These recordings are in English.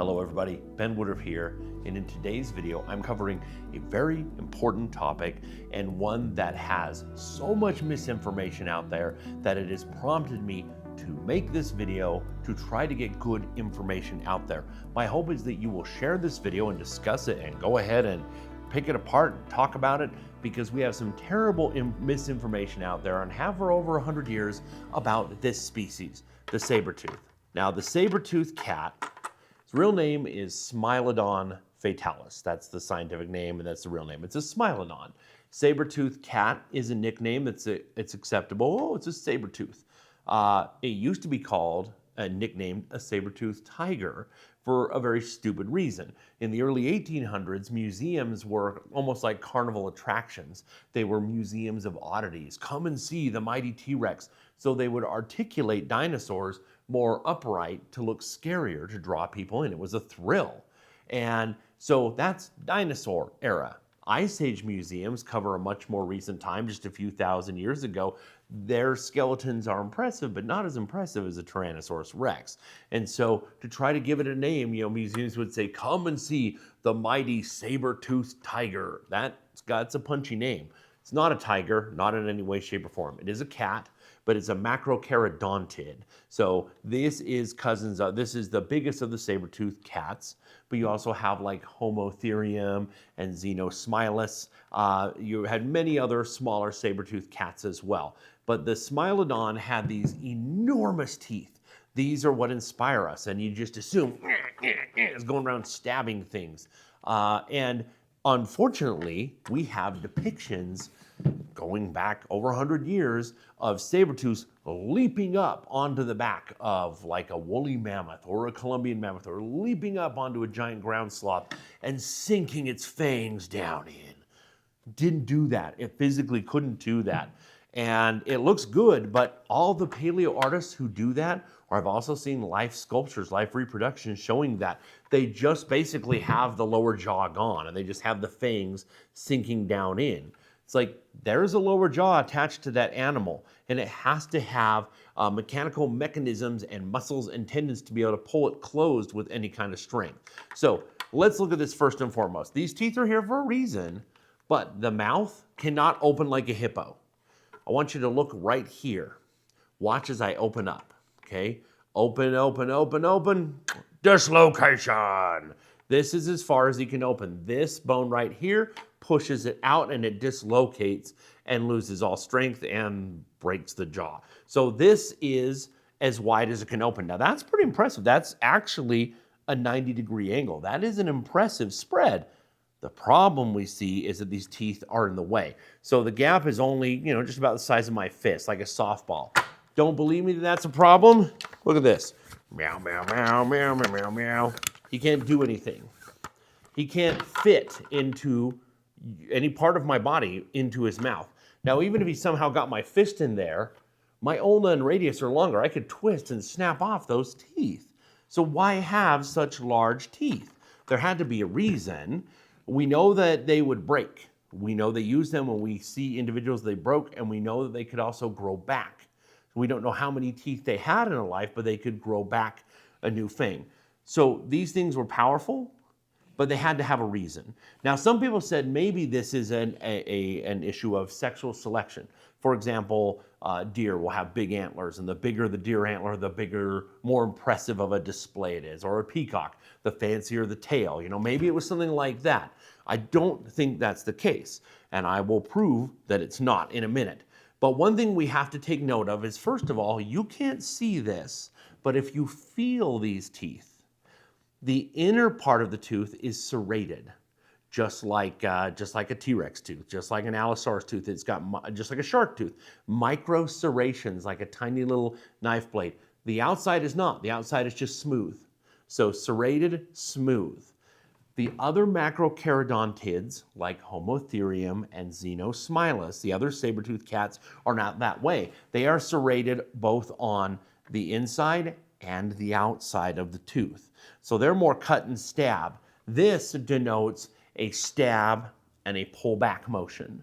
Hello everybody, Ben Woodruff here, and in today's video I'm covering a very important topic and one that has so much misinformation out there that it has prompted me to make this video to try to get good information out there. My hope is that you will share this video and discuss it and go ahead and pick it apart and talk about it, because we have some terrible misinformation out there and have for over 100 years about this species, the saber-tooth. Now the saber-toothed cat, its real name is Smilodon fatalis. That's the scientific name and that's the real name. It's a Smilodon. Saber-toothed cat is a nickname it's acceptable. Oh, it's a saber-tooth. It used to be called, nicknamed a saber-toothed tiger for a very stupid reason. In the early 1800s, museums were almost like carnival attractions. They were museums of oddities. Come and see the mighty T-Rex. So they would articulate dinosaurs more upright to look scarier, to draw people in. It was a thrill. And so that's dinosaur era. Ice Age museums cover a much more recent time, just a few thousand years ago. Their skeletons are impressive, but not as impressive as a Tyrannosaurus Rex. And so to try to give it a name, museums would say, come and see the mighty saber-toothed tiger. That's a punchy name. It's not a tiger, not in any way, shape, or form. It is a cat, but it's a macrocherodontid. So this is this is the biggest of the saber-toothed cats, but you also have like Homotherium and Xenosmilus. You had many other smaller saber-toothed cats as well. But the Smilodon had these enormous teeth. These are what inspire us, and you just assume it's going around stabbing things. And unfortunately, we have depictions going back over 100 years of saber-tooths leaping up onto the back of like a woolly mammoth or a Columbian mammoth, or leaping up onto a giant ground sloth and sinking its fangs down in. Didn't do that. It physically couldn't do that. And it looks good, but all the paleo artists who do that, or I've also seen life sculptures, life reproductions showing that, they just basically have the lower jaw gone and they just have the fangs sinking down in. It's like there's a lower jaw attached to that animal, and it has to have mechanical mechanisms and muscles and tendons to be able to pull it closed with any kind of strength. So let's look at this first and foremost. These teeth are here for a reason, but the mouth cannot open like a hippo. I want you to look right here. Watch as I open up, okay? Open, open, open, open. Dislocation. This is as far as he can open. This bone right here pushes it out and it dislocates and loses all strength and breaks the jaw. So this is as wide as it can open. Now that's pretty impressive. That's actually a 90-degree angle. That is an impressive spread. The problem we see is that these teeth are in the way. So the gap is only, just about the size of my fist, like a softball. Don't believe me that that's a problem? Look at this. Meow, meow, meow, meow, meow, meow, meow. He can't do anything. He can't fit into any part of my body into his mouth. Now, even if he somehow got my fist in there, my ulna and radius are longer. I could twist and snap off those teeth. So why have such large teeth? There had to be a reason. We know that they would break. We know they use them when we see individuals they broke, and we know that they could also grow back. We don't know how many teeth they had in a life, but they could grow back a new fang. So these things were powerful, but they had to have a reason. Now, some people said maybe this is an issue of sexual selection. For example, deer will have big antlers, and the bigger the deer antler, the bigger, more impressive of a display it is. Or a peacock, the fancier the tail. Maybe it was something like that. I don't think that's the case, and I will prove that it's not in a minute. But one thing we have to take note of is, first of all, you can't see this, but if you feel these teeth, the inner part of the tooth is serrated, just like a T-Rex tooth, just like an Allosaurus tooth. It's got, just like a shark tooth, micro serrations, like a tiny little knife blade. The outside is not. The outside is just smooth. So serrated, smooth. The other macrocherodontids, like Homotherium and Xenosmilus, the other saber-toothed cats, are not that way. They are serrated both on the inside and the outside of the tooth. So they're more cut and stab. This denotes a stab and a pullback motion.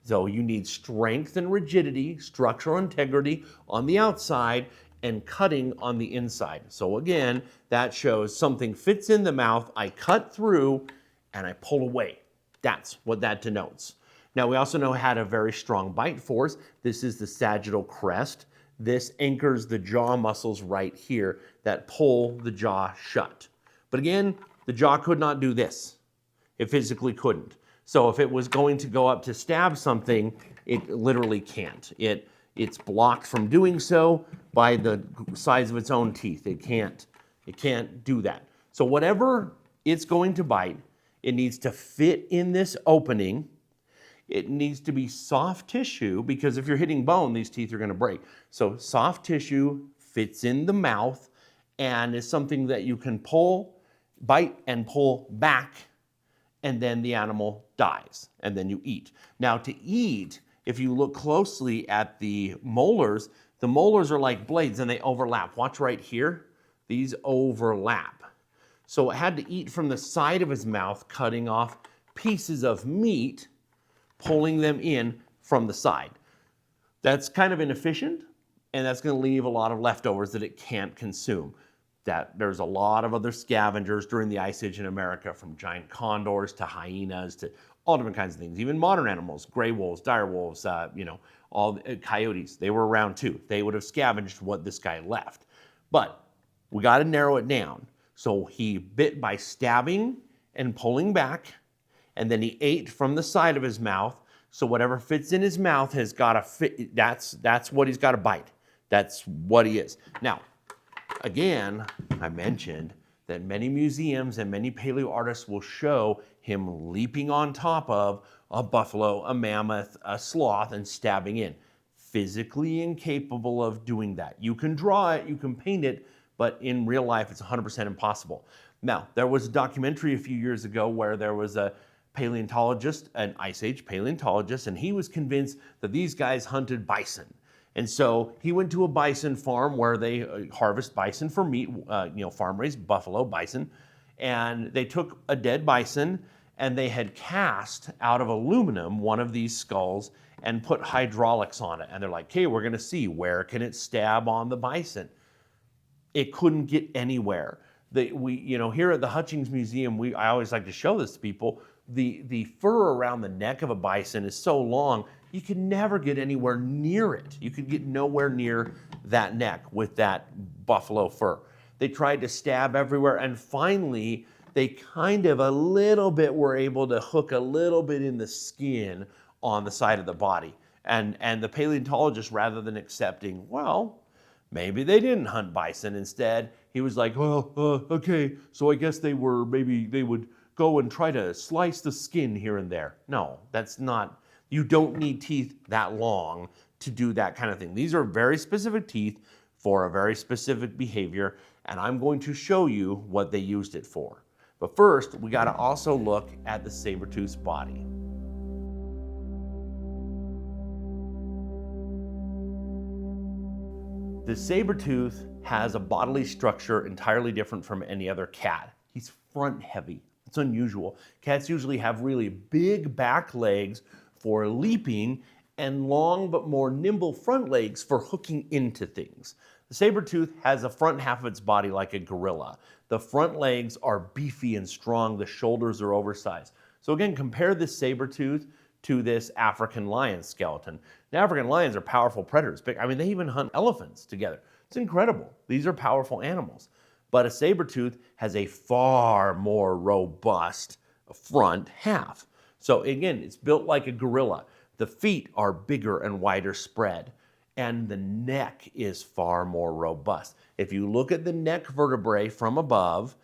So you need strength and rigidity, structural integrity on the outside, and cutting on the inside. So again, that shows something fits in the mouth, I cut through, and I pull away. That's what that denotes. Now, we also know it had a very strong bite force. This is the sagittal crest. This anchors the jaw muscles right here that pull the jaw shut. But again, the jaw could not do this. It physically couldn't. So if it was going to go up to stab something, it literally can't. It's blocked from doing so by the size of its own teeth. It can't do that. So whatever it's going to bite, it needs to fit in this opening. It needs to be soft tissue, because if you're hitting bone, these teeth are going to break. So soft tissue fits in the mouth and is something that you can bite and pull back, and then the animal dies, and then you eat. Now, to eat, if you look closely at the molars are like blades and they overlap. Watch right here. These overlap. So it had to eat from the side of his mouth, cutting off pieces of meat, pulling them in from the side. That's kind of inefficient, and that's going to leave a lot of leftovers that it can't consume. That there's a lot of other scavengers during the Ice Age in America, from giant condors to hyenas to all different kinds of things. Even modern animals, gray wolves, dire wolves, all coyotes, they were around too. They would have scavenged what this guy left. But we got to narrow it down. So he bit by stabbing and pulling back, and then he ate from the side of his mouth. So whatever fits in his mouth has got to fit. That's what he's got to bite. That's what he is. Now, again, I mentioned that many museums and many paleo artists will show him leaping on top of a buffalo, a mammoth, a sloth, and stabbing in. Physically incapable of doing that. You can draw it, you can paint it, but in real life, it's 100% impossible. Now, there was a documentary a few years ago where there was a paleontologist, an Ice Age paleontologist, and he was convinced that these guys hunted bison. And so he went to a bison farm where they harvest bison for meat, farm-raised buffalo bison, and they took a dead bison and they had cast out of aluminum one of these skulls and put hydraulics on it. And they're like, okay, we're gonna see where can it stab on the bison. It couldn't get anywhere. Here at the Hutchings Museum, I always like to show this to people. The fur around the neck of a bison is so long, you can never get anywhere near it. You could get nowhere near that neck with that buffalo fur. They tried to stab everywhere, and finally, they kind of a little bit were able to hook a little bit in the skin on the side of the body. And the paleontologist, rather than accepting, well, maybe they didn't hunt bison, instead, he was like, well, okay, so I guess maybe they would go and try to slice the skin here and there. No, that's not, you don't need teeth that long to do that kind of thing. These are very specific teeth for a very specific behavior, and I'm going to show you what they used it for. But first, we got to also look at the saber-tooth's body. The saber-tooth has a bodily structure entirely different from any other cat. He's front heavy. It's unusual. Cats usually have really big back legs for leaping and long but more nimble front legs for hooking into things. The saber-tooth has the front half of its body like a gorilla. The front legs are beefy and strong. The shoulders are oversized. So again, compare this saber-tooth to this African lion skeleton. The African lions are powerful predators. They even hunt elephants together. It's incredible. These are powerful animals. But a saber-tooth has a far more robust front half. So again, it's built like a gorilla. The feet are bigger and wider spread, and the neck is far more robust. If you look at the neck vertebrae from above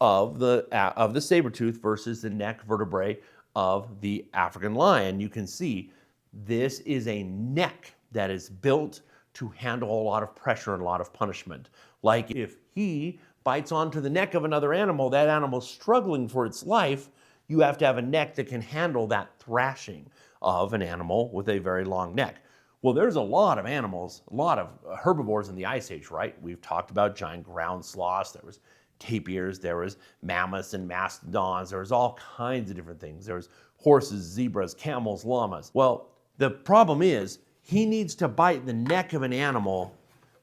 of the saber-tooth versus the neck vertebrae of the African lion, you can see this is a neck that is built to handle a lot of pressure and a lot of punishment. Like if he bites onto the neck of another animal, that animal's struggling for its life, you have to have a neck that can handle that thrashing of an animal with a very long neck. Well, there's a lot of animals, a lot of herbivores in the Ice Age, right? We've talked about giant ground sloths, there was tapirs, there was mammoths and mastodons, there was all kinds of different things. There was horses, zebras, camels, llamas. Well, the problem is he needs to bite the neck of an animal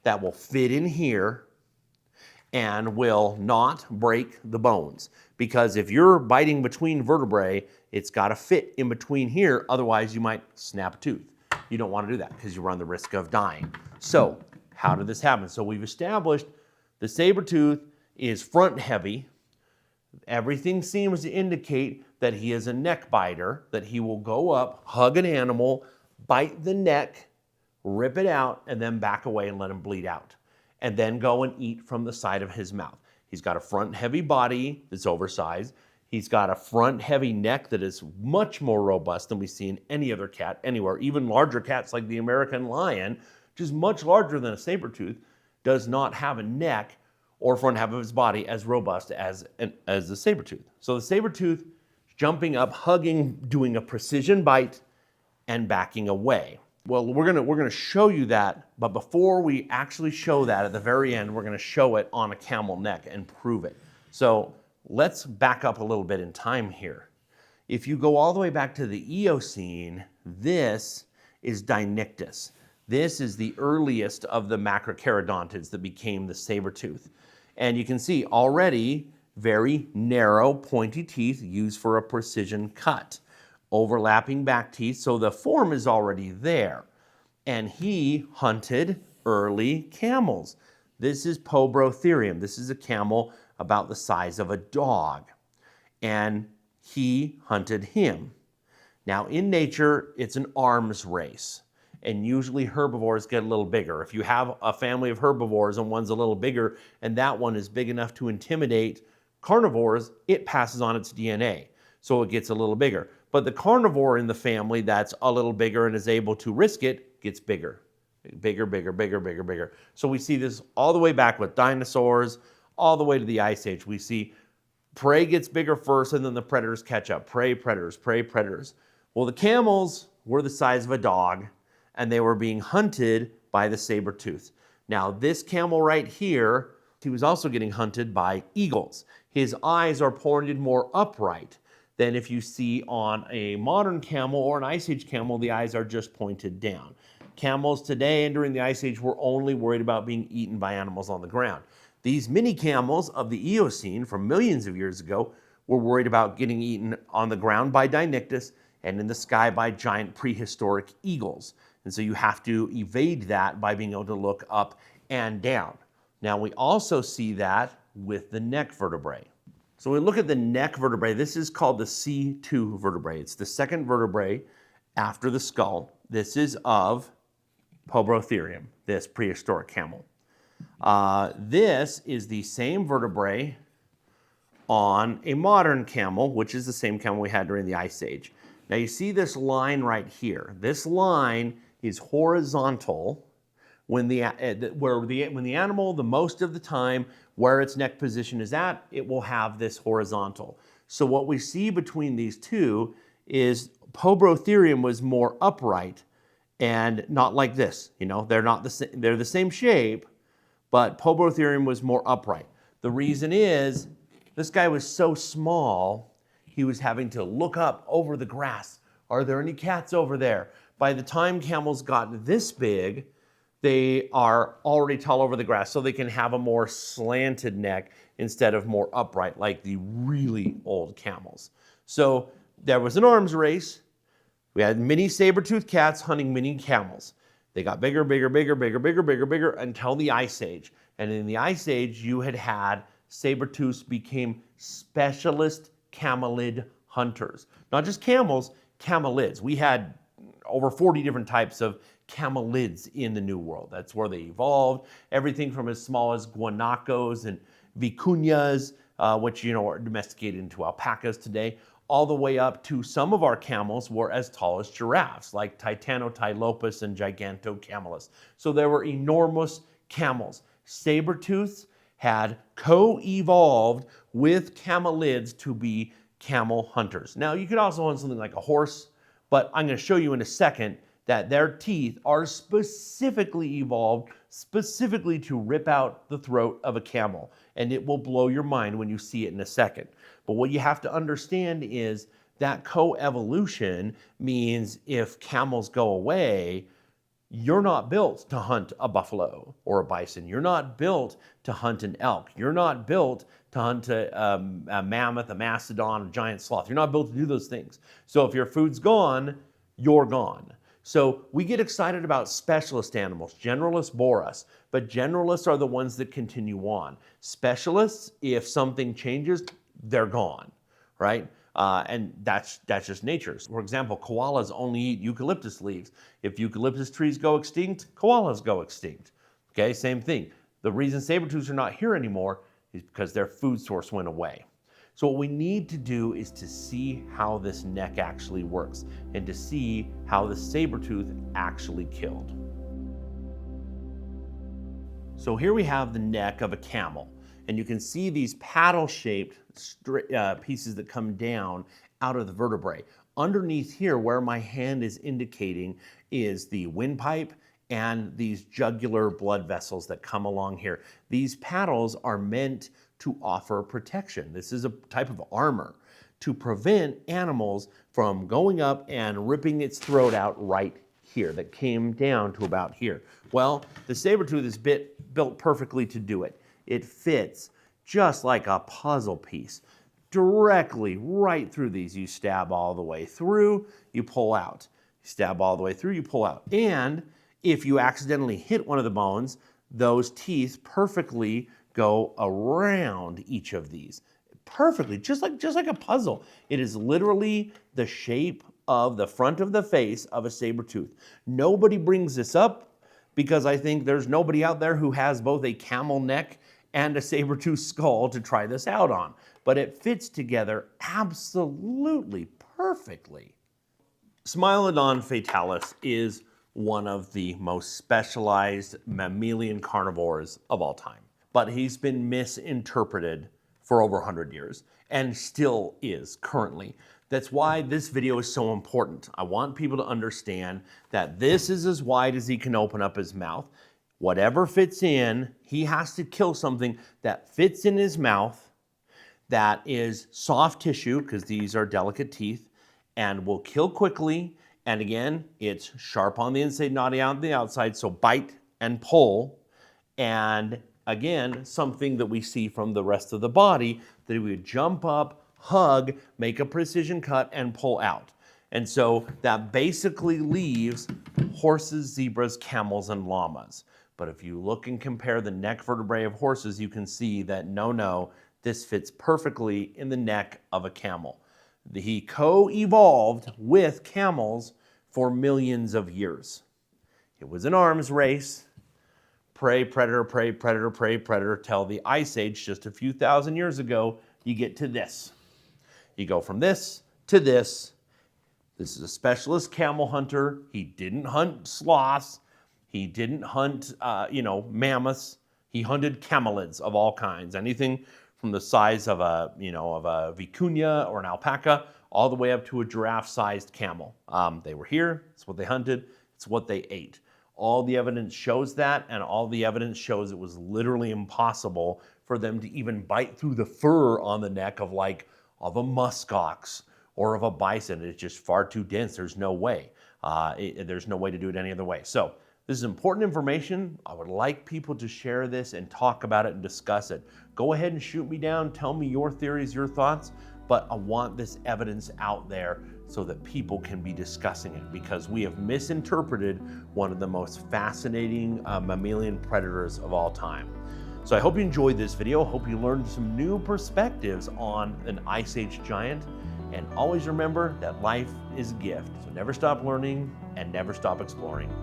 that will fit in here and will not break the bones. Because if you're biting between vertebrae, it's got to fit in between here, otherwise you might snap a tooth. You don't want to do that because you run the risk of dying. So how did this happen? So we've established the saber-tooth is front heavy. Everything seems to indicate that he is a neck biter, that he will go up, hug an animal, bite the neck, rip it out, and then back away and let him bleed out, and then go and eat from the side of his mouth. He's got a front heavy body that's oversized. He's got a front heavy neck that is much more robust than we see in any other cat anywhere. Even larger cats like the American lion, which is much larger than a saber-tooth, does not have a neck or front half of his body as robust as the saber-tooth. So the saber-tooth jumping up, hugging, doing a precision bite, and backing away. Well, we're gonna show you that, but before we actually show that, at the very end, we're gonna show it on a camel neck and prove it. So let's back up a little bit in time here. If you go all the way back to the Eocene, this is Dinictus. This is the earliest of the macrocherodontids that became the saber-tooth. And you can see already very narrow, pointy teeth used for a precision cut. Overlapping back teeth, so the form is already there. And he hunted early camels. This is Pobrotherium. This is a camel about the size of a dog. And he hunted him. Now in nature, it's an arms race. And usually herbivores get a little bigger. If you have a family of herbivores and one's a little bigger and that one is big enough to intimidate carnivores, it passes on its DNA. So it gets a little bigger. But the carnivore in the family that's a little bigger and is able to risk it gets bigger. Bigger, bigger, bigger, bigger, bigger. So we see this all the way back with dinosaurs, all the way to the Ice Age. We see prey gets bigger first and then the predators catch up. Prey, predators, prey, predators. Well, the camels were the size of a dog and they were being hunted by the saber-tooth. Now this camel right here, he was also getting hunted by eagles. His eyes are pointed more upright than if you see on a modern camel or an Ice Age camel, the eyes are just pointed down. Camels today and during the Ice Age were only worried about being eaten by animals on the ground. These mini camels of the Eocene from millions of years ago were worried about getting eaten on the ground by Dinictus and in the sky by giant prehistoric eagles. And so you have to evade that by being able to look up and down. Now we also see that with the neck vertebrae. So we look at the neck vertebrae. This is called the C2 vertebrae. It's the second vertebrae after the skull. This is of Pobrotherium, this prehistoric camel. This is the same vertebrae on a modern camel, which is the same camel we had during the Ice Age. Now you see this line right here. This line is horizontal when the animal, the most of the time, where its neck position is at, it will have this horizontal. So what we see between these two is Pobrotherium was more upright and not like this. You know, they're the same shape, but Pobrotherium was more upright. The reason is this guy was so small, he was having to look up over the grass. Are there any cats over there? By the time camels got this big, they are already tall over the grass, so they can have a more slanted neck instead of more upright like the really old camels. So there was an arms race. We had mini saber-toothed cats hunting mini camels. They got bigger, bigger, bigger, bigger, bigger, bigger, bigger until the Ice Age. And in the Ice Age, you had saber-tooths became specialist camelid hunters. Not just camels, camelids. We had over 40 different types of camelids in the New World. That's where they evolved. Everything from as small as guanacos and vicuñas, which are domesticated into alpacas today, all the way up to some of our camels were as tall as giraffes, like Titanotilopus and Gigantocamelus. So there were enormous camels. Saber-tooths had co-evolved with camelids to be camel hunters. Now, you could also hunt something like a horse, but I'm going to show you in a second that their teeth are specifically evolved specifically to rip out the throat of a camel. And it will blow your mind when you see it in a second. But what you have to understand is that coevolution means if camels go away, You're not built to hunt a buffalo or a bison. You're not built to hunt an elk. You're not built to hunt a mammoth, a mastodon, a giant sloth. You're not built to do those things. So if your food's gone, you're gone. So we get excited about specialist animals. Generalists bore us, but generalists are the ones that continue on. Specialists, if something changes, they're gone, right? And that's just nature. For example, koalas only eat eucalyptus leaves. If eucalyptus trees go extinct, koalas go extinct. Okay, same thing. The reason saber-tooths are not here anymore is because their food source went away. So what we need to do is to see how this neck actually works and to see how the saber-tooth actually killed. So here we have the neck of a camel, and you can see these paddle-shaped pieces that come down out of the vertebrae. Underneath here, where my hand is indicating, is the windpipe and these jugular blood vessels that come along here. These paddles are meant to offer protection. This is a type of armor to prevent animals from going up and ripping its throat out right here that came down to about here. Well, the saber-tooth is built perfectly to do it. It fits just like a puzzle piece directly right through these. You stab all the way through, you pull out. You stab all the way through, you pull out. And if you accidentally hit one of the bones, those teeth perfectly go around each of these. Perfectly, just like a puzzle. It is literally the shape of the front of the face of a saber-tooth. Nobody brings this up because I think there's nobody out there who has both a camel neck and a saber-tooth skull to try this out on. But it fits together absolutely perfectly. Smilodon fatalis is one of the most specialized mammalian carnivores of all time. But he's been misinterpreted for over 100 years and still is currently. That's why this video is so important. I want people to understand that this is as wide as he can open up his mouth. Whatever fits in, he has to kill something that fits in his mouth, that is soft tissue, because these are delicate teeth, and will kill quickly. And again, it's sharp on the inside, not on the outside, so bite and pull. And again, something that we see from the rest of the body, that he would jump up, hug, make a precision cut, and pull out. And so that basically leaves horses, zebras, camels, and llamas. But if you look and compare the neck vertebrae of horses, you can see that no, this fits perfectly in the neck of a camel. He co-evolved with camels for millions of years. It was an arms race. Prey, predator, prey, predator, prey, predator, till the Ice Age just a few thousand years ago, you get to this. You go from this to this. This is a specialist camel hunter. He didn't hunt sloths. He didn't hunt, mammoths. He hunted camelids of all kinds. Anything from the size of a vicuña or an alpaca, all the way up to a giraffe-sized camel. They were here. It's what they hunted. It's what they ate. All the evidence shows that, and all the evidence shows it was literally impossible for them to even bite through the fur on the neck of a muskox or of a bison. It's just far too dense. There's no way. There's no way to do it any other way. So this is important information. I would like people to share this and talk about it and discuss it. Go ahead and shoot me down. Tell me your theories, your thoughts, but I want this evidence out there so that people can be discussing it, because we have misinterpreted one of the most fascinating mammalian predators of all time. So I hope you enjoyed this video. Hope you learned some new perspectives on an Ice Age giant. And always remember that life is a gift. So never stop learning and never stop exploring.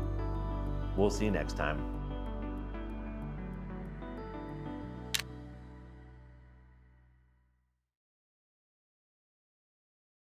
We'll see you next time.